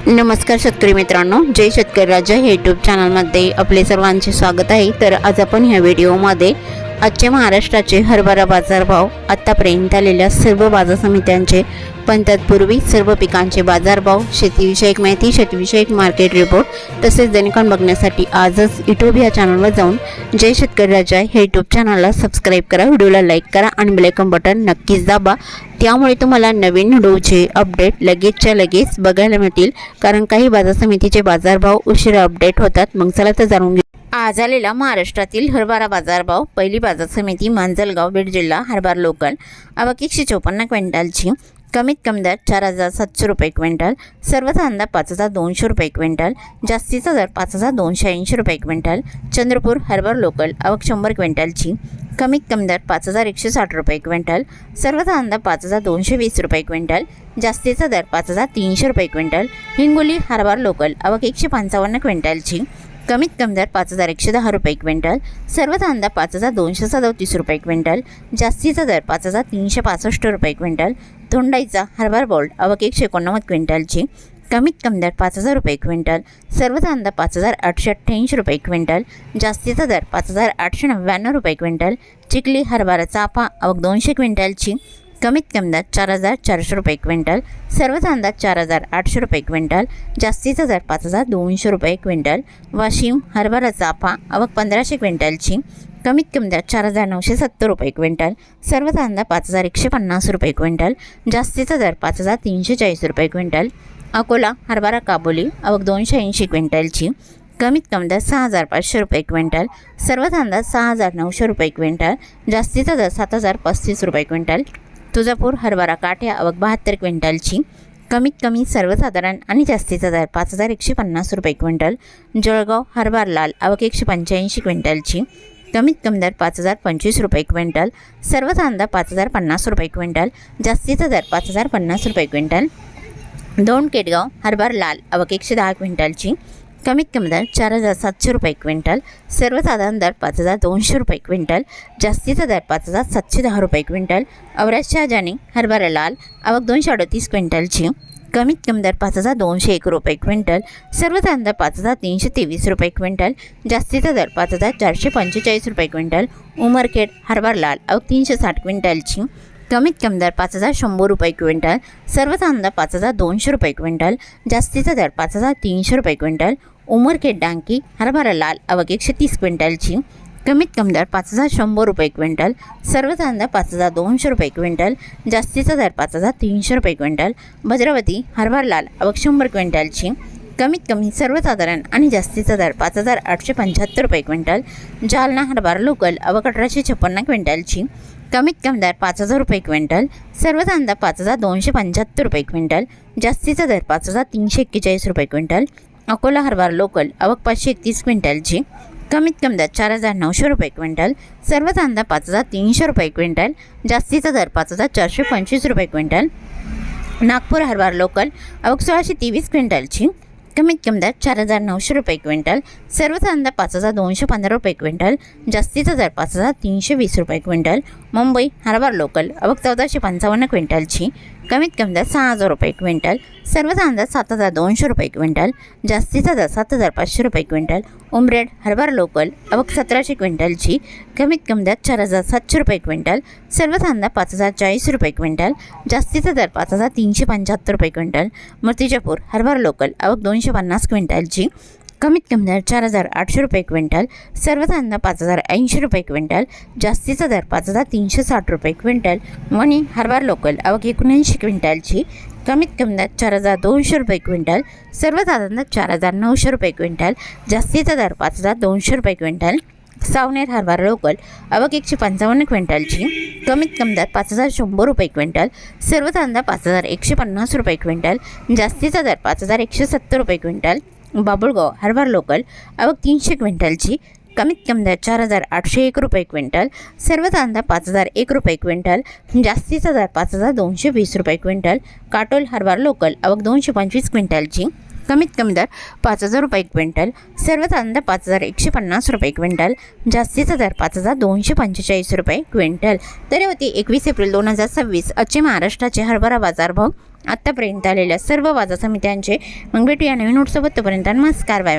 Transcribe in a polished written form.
नमस्कार शेतकरी मित्रांनो, जय शेतकरी राजा हे यूट्यूब चॅनलमध्ये आपले सर्वांचे स्वागत आहे। तर आज आपण ह्या व्हिडिओमध्ये आजचे महाराष्ट्राचे हरभरा बाजारभाव, आतापर्यंत आलेल्या सर्व बाजार समित्यांचे, पण तत्पूर्वी सर्व पिकांचे बाजारभाव, शेतीविषयक माहिती, शेतीविषयक मार्केट रिपोर्ट तसेच दैनिकांन बघण्यासाठी आजच यूट्यूब या चॅनलवर जाऊन जय शेतकरी राजा हे यूट्यूब चॅनलला सबस्क्राईब करा, व्हिडिओला लाईक करा आणि बेल आयकॉन बटन नक्कीच दाबा। त्यामुळे तुम्हाला नवीन व्हिडिओचे अपडेट लगेचच्या लगेच बघायला मिळतील, कारण काही बाजार समितीचे बाजारभाव उशिरा अपडेट होतात। मग चला तर जाणून घेऊ आज आलेला महाराष्ट्रातील हरभरा बाजारभाव। पहिली बाजार समिती मांजलगाव, बीड जिल्हा, हरभरा लोकल, आवक 154 क्विंटलची। कमीत कमी दर 4700 रुपये क्विंटल, सर्वसाधारण 5200 रुपये क्विंटल, जास्तीचा दर 5280 रुपये क्विंटल। चंद्रपूर हरभरा लोकल, आवक 100 क्विंटलची। कमीत कमी दर 5160 रुपये क्विंटल, सर्वसाधारण 5220 रुपये क्विंटल, जास्तीचा दर 5300 रुपये क्विंटल। हिंगोली हरभरा लोकल, आवक 155 क्विंटलची। कमीत कमी दर 5110 रुपये क्विंटल, सर्वसाधारण 5237 रुपये क्विंटल, जास्तीचा दर 5365 रुपये क्विंटल। धोंडाईचा हरभरा बोल्ट, आवक 189 क्विंटलची। कमीत कमी दर 5000 रुपये क्विंटल, सर्वसाधारण 5888 रुपये क्विंटल, जास्तीचा दर 5899 रुपये क्विंटल। चिखली हरभरा चाफा, आवक 200 क्विंटलची। कमीत कमी दर 4400 रुपये क्विंटल, सर्वसाधारण 4800 रुपये क्विंटल, जास्तीचा दर 5200 रुपये क्विंटल। वाशिम हरभरा चाफा, आवक 1500 क्विंटलची। कमीत कमी दर 4970 रुपये क्विंटल, सर्वसाधारण 5150 रुपये क्विंटल, जास्तीचा दर 5340 रुपये क्विंटल। अकोला हरभरा काबुली, आवक 280 क्विंटलची। कमीत कमी दर 6500 रुपये क्विंटल, सर्वसाधारण 6900 रुपये क्विंटल, जास्तीचा दर 7035 रुपये क्विंटल। तुळजापूर हरभरा काठ्या, आवक 72 क्विंटलची। कमीत कमी सर्वसाधारण आणि जास्तीचा दर 5150 रुपये क्विंटल। जळगाव हरभरा लाल, आवक 185 क्विंटलची। कमीत कमी दर 5025 रुपये क्विंटल, सर्वसाधारण 5050 रुपये क्विंटल, जास्तीचा दर 5050 रुपये क्विंटल। दोन केटगाव हरभरा लाल, आवक 110 क्विंटलची। कमीत कमी दर 4700 रुपये क्विंटल, सर्वसाधारण दर 5200 रुपये क्विंटल, जास्तीचा दर 5710 रुपये क्विंटल। औरत शहाजानी हरभरा लाल, आवक 238 क्विंटलची। कमीत कमी दर 5201 रुपये क्विंटल, सर्वसाधारण 5323 रुपये क्विंटल, जास्तीचा दर 5445 रुपये क्विंटल। उमरखेड हरभरा लाल, आवक 360 क्विंटलची। कमीत कमी दर 5100 रुपये क्विंटल, सर्वसाधारण 5200 रुपये क्विंटल, जास्तीचा दर 5300 रुपये क्विंटल। उमरखेड डांकी हरभरा लाल, आवक 130 क्विंटलची। कमीत कमी दर 5100 रुपये क्विंटल, सर्वसाधारण 5200 रुपये क्विंटल, जास्तीचा दर 5300 रुपये क्विंटल। भद्रावती हरभरा लाल, आवक 100 क्विंटलची। कमीत कमी सर्वसाधारण आणि जास्तीचा दर 5875 रुपये क्विंटल। जालना हरभरा लोकल, आवक 1856 क्विंटलची। कमीत कमी दर 5000 रुपये क्विंटल, सर्वसाधारण 5275 रुपये क्विंटल, जास्तीचा दर 5341 रुपये क्विंटल। अकोला हरभरा लोकल, आवक 531 क्विंटलची। कमीत कमी दर 4900 रुपये क्विंटल, सर्वसाधारण 5300 रुपये क्विंटल, जास्तीचा दर 5425 रुपये क्विंटल। नागपूर हरभरा लोकल, आवक 1623 क्विंटलची। कमीत कमी दर 4900 रुपये क्विंटल, सर्वसाधारण 5215 रुपये क्विंटल, जास्तीचा दर 5320 रुपये क्विंटल। मुंबई हरभरा लोकल, आवक 1455 क्विंटलची। कमीत कमी दर 6000 रुपये क्विंटल, सर्वसाधारण 7200 रुपये क्विंटल, जास्तीचा दर 7500 रुपये क्विंटल। उमरेड हरभरा लोकल, आवक 1700 क्विंटलची। कमीत कमी दर 4700 रुपये क्विंटल, सर्वसाधारण 5040 रुपये क्विंटल, जास्तीचा दर 5375 रुपये क्विंटल। मूर्तिजापूर हरभरा लोकल, आवक 250 क्विंटलची। कमीत कमी दर 4800 रुपये क्विंटल, सर्वसाधारण 5080 रुपये क्विंटल, जास्तीचा दर 5360 रुपये क्विंटल। वणी हरभरा लोकल, आवक 79 क्विंटलची। कमीत कमी दर 4200 रुपये क्विंटल, सर्वसाधारण 4900 रुपये क्विंटल, जास्तीचा दर 5200 रुपये क्विंटल। सावनेर हरभरा लोकल, आवक 155 क्विंटलची। कमीत कमी दर 5100 रुपये क्विंटल, सर्वसाधारण 5150 रुपये क्विंटल, जास्तीचा दर 5170 रुपये क्विंटल। बाबुळगाव हरभरा लोकल, आवक 300 क्विंटलची। कमीत कमी दर 4801 रुपये क्विंटल, सर्वसाधारण 5001 रुपये क्विंटल, जास्तीचा दर 5220 रुपये क्विंटल। काटोल हरभरा लोकल, आवक 225 क्विंटलची। कमीत कमी दर 5,000 रुपये क्विंटल, सर्वसाधारण 5,150 रुपये क्विंटल, जास्तीचा दर 5,245 रुपये क्विंटल. तर होती 21 एप्रिल 2026 आजचे महाराष्ट्राचे हरभरा बाजारभाव आत्तापर्यंत आलेल्या सर्व बाजार समित्यांचे. मग भेटूया नवीन नोटसोबत. तोपर्यंत नमस्कार, बाय.